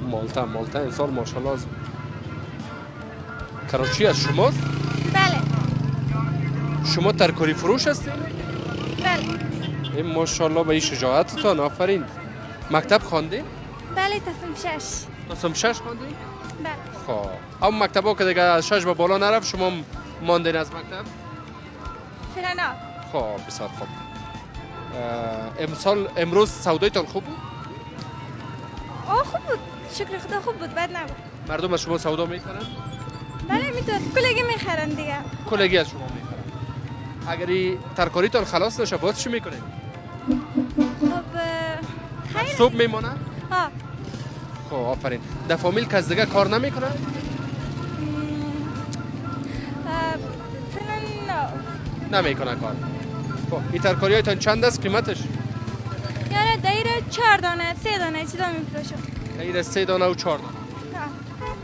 مالتا امسال ماشاءالله از کراچی از شماست؟ بله. شما ترکاری فروش هستید؟ بله. این ماشاءالله به این شجاعتتان آفرین. مکتب خواندین؟ بله تصمیم 6. تصمیم 6 خواندین؟ بله. خب اما مکتبا که دیگه از 6 به بالا نرفت شما ماندین از مکتب؟ فعلا نه. خب بسیار خوب. امروز سودایتان خوب بود؟ خوب بود. شکر خدا خوب بود. بد نبود. مردم از شما سودا میکنن؟ بله میتونن. کلگی میخرن دیگه. کلگی از شما میخرن. اگر این ترکاریتان خلاص نشه باز چی میکنین؟ خب خیر. صبح میمونه؟ ها. خب آفرین. در فامیل کس دیگه کار نمیکنن؟ فعلا نه. نمیکنن کار. خب این ترکاری هایتان چند است قیمتش؟ یاره دایره 4 دانه 3 دانه چیزا میفروشه. دایره 3 دانه و 4 دانه.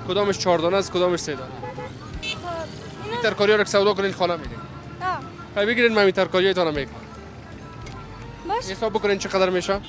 کدامش 4 دانه است کدامش 3 دانه؟ خب این ترکاری ها رو که سودا کنین خانه میدین. خب بگیرین من این ترکاری هایتان میکنم. باش. حساب بکنین چقدر میشه؟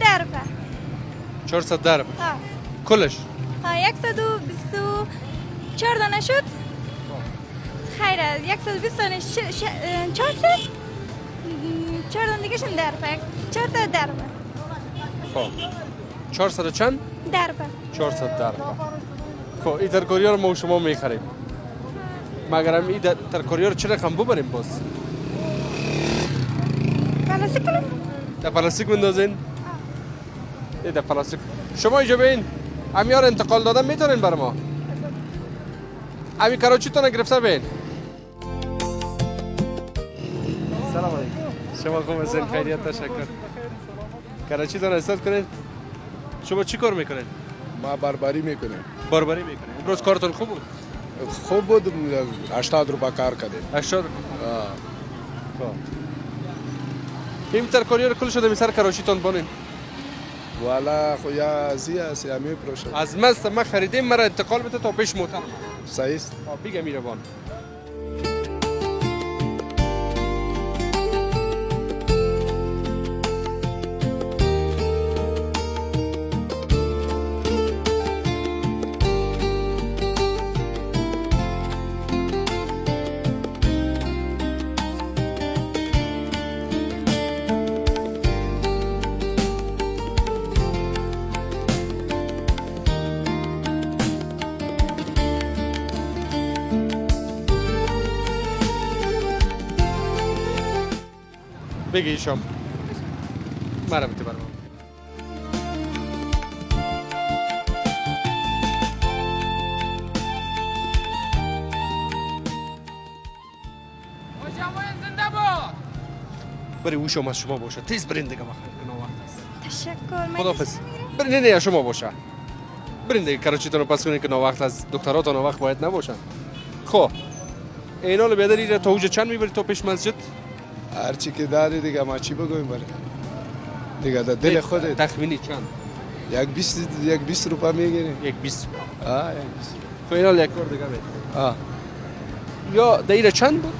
دربه 400 درب ها کلش؟ ها 124 دانه شد. خیره 120 دانه 400 4 دانه دیگه شن دربه 4 تا دربه. خب 400 چند؟ دربه 400 درب. خب این ترکاری ها رو ما و شما میخریم. مگر هم این ترکاری ها رو چه رقم ببریم باز؟ پلاستیک کنم؟ در پلاستیک بندازین؟ در پلاستیک. شما اینجا بین امیار انتقال دادن میتونین بر ما؟ امی کراچی تونه گرفته بین. سلام علیکم. شما خوب هستین؟ خیریت تشکر. کراچی تونه استاد کنین؟ شما چی کار میکنین؟ ما بربری میکنیم. بربری میکنین. امروز کارتون خوب بود؟ خوب بود. 80 روپا کار کردیم. 80 خب. این ترکاری رو کل شده می سر کراچی تون بانین؟ والا خویا ازی است یا میپروشم. از مست ما خریدیم مرا انتقال بده تا پیش موتر. صحیح است. بگه میره بان. بگی ایشام مرا بیتی برمان بری او شما از شما باشه تیز برین دیگه بخیر که نوقت است. تشکر. خداحافظ. برین نه شما باشه برین دیگه کراچیتون رو پس کنین که نوقت از دختراتون وقت باید نباشن. خب اینا رو بیادر ایره تا اوجه چند میبری تا پیش مسجد؟ هرچی که داری دیگه ما چی بگویم بره دیگه در دل خودت. تخمینی چند؟ یک 20 روپا میگیریم. یک 20. آه یک 20. خب اینا یک بار دیگه بید. آه یا دایره چند بود؟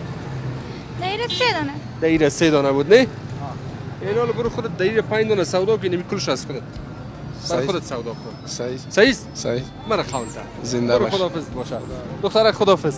دایره 3 دانه. دایره 3 دانه بود نه؟ این حالا برو خودت دایره 5 دانه سودا کن نمی کلش از خودت. برو خودت سودا کن. صحیح صحیح؟ صحیح من خواندم. زنده برو باش خداحافظ باشه. دخترک خداحافظ.